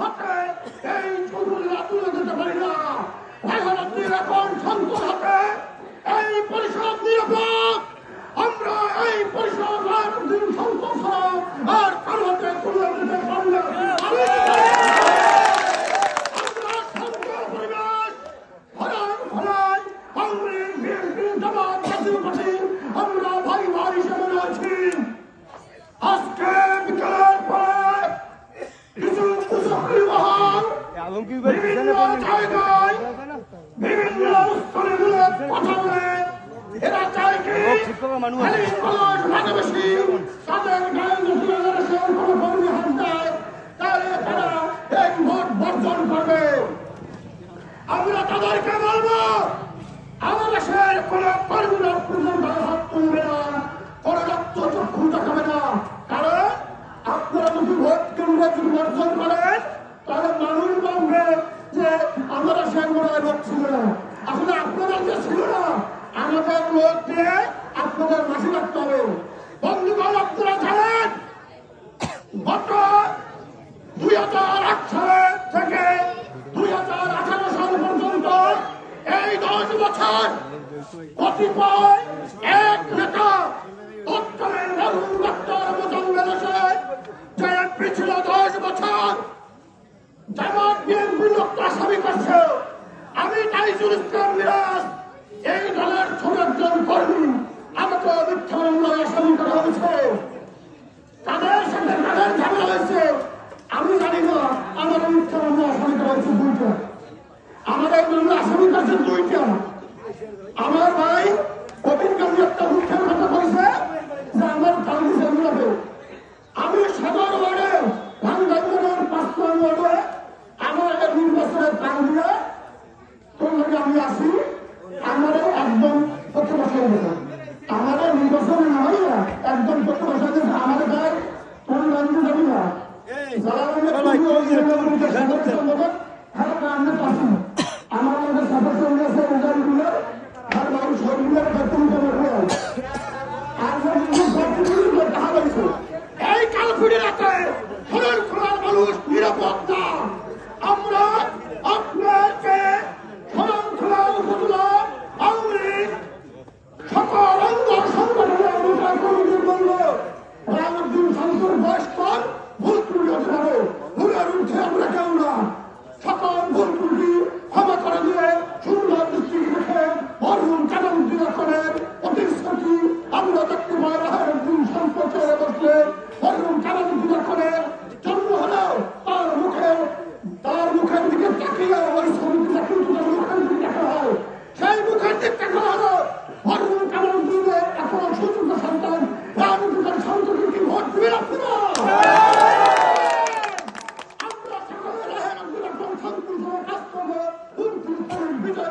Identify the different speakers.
Speaker 1: হাতে এই ছবিগুলো তুলে দিতে পারি না। এখন আপনি এখন সংসদ হাতে এই পরিষদ নিরাপদ। আমরা এই পরিষদ আর সংসদ আর কার হাতে তুলে দিতে পারি না। আমরা ভাই ভাই হিসেবে রয়েছি। আজকে বিকেলের পরে কিছু কুচক্রী মহল বিভিন্ন জায়গায় বিভিন্ন স্থলে কথা বলে এরা চায় কি ভালোবাসি তাদের গায়ে কোনো কর্মী হাত দেয় তাহলে তারা এই ভোট বর্জন করবে। আমরা তাদেরকে বলবো আমাদের দেশের কোন কর্মীরা পর্যন্ত হাত তুলবে না, কোন রক্ত চক্ষু দেখাবে না। কারণ আপনারা যদি ভোট কেন্দ্রে যদি বর্জন করেন তাহলে মানুষ বলবে যে আমাদের দেশের মনে হয় লোক ছিল না। আসলে আপনাদের যে ছিল না আমাদের লোক দিয়ে আপনাদের মাসি রাখতে হবে। বন্ধুগণ আপনারা জানেন গত 2008 সালে থেকে 2018 সাল পর্যন্ত এই 10 বছর কতিপয় এক নেতা তৎকালীন মরহুম ডক্টর মোজাম্মেল হোসেন যে এমপি ছিল 10 বছর জামাত বিএনপির লোককে আসামি করছে। আমি তাইজুল ইসলাম মিরাজ এই দলের ছোট একজন কর্মী, আমাকে মিথ্যা মামলায় আসামি করা হয়েছে। তাদের সাথে তাদের ঝামেলা হয়েছে। আমি জানি না আমাদের মিথ্যা মামলা আসামি করা হয়েছে 2টা, আমাদের মামলা আসামি করেছে 2টা। আমার ভাই কবির গান্ধী একটা মুখ্যের কথা বলছে যে আমার গান্ধী জন্মাবে। আমি সদর ওয়ার্ডে ভাঙ্গাইগড়ের 5 নং ওয়ার্ডে আমার এই নির্বাচনের প্রাণ দিয়ে তোমাকে আমি আসি। আমাদের একদম প্রতিবাসী আমাদের নির্বাচনে নয় না, একদম প্রতিবাসী আমাদের গায়ে কোন গান্ধী যাবি না আমার মধ্যে সদস্য হয়েছে উদাহরণগুলো আর মানুষ সবগুলোর এই কালপুরি রাতে খোলার খোলার মানুষ নিরাপদ না। আমরা আপনাকে খোলার খোলা উপজেলা আওয়ামী সকল অঙ্গ সংগঠনের কর্মীদের বলব রামুদ্দিন শামসুর বয়স কর, ভুল ত্রুটি হতে পারে, ভুলের উঠে আমরা কেউ না। সকল ভুল ত্রুটি ক্ষমা করে দিয়ে সুন্দর দৃষ্টি রেখে মরহুম কালামুদ্দিন করেন প্রতিশ্রুতি আমরা দেখতে পাই। রাহারুদ্দিন সম্পর্কে বসলে মরহুম কালামুদ্দিন করেন জন্ম হলেও তার মুখের দিকে তাকিয়ে ওই ছবিটা কিন্তু মুখের দিকে দেখা হয়। সেই মুখের দিকে দেখা হলো মরহুম কালামুদ্দিনের এখন সুযোগ্য সন্তান রামুদ্দিনের সন্তানকে ভোট দিবেন আপনারা। আমরা সকলে রাহারুদ্দিনের শান্তি কাজ করবো বিজয়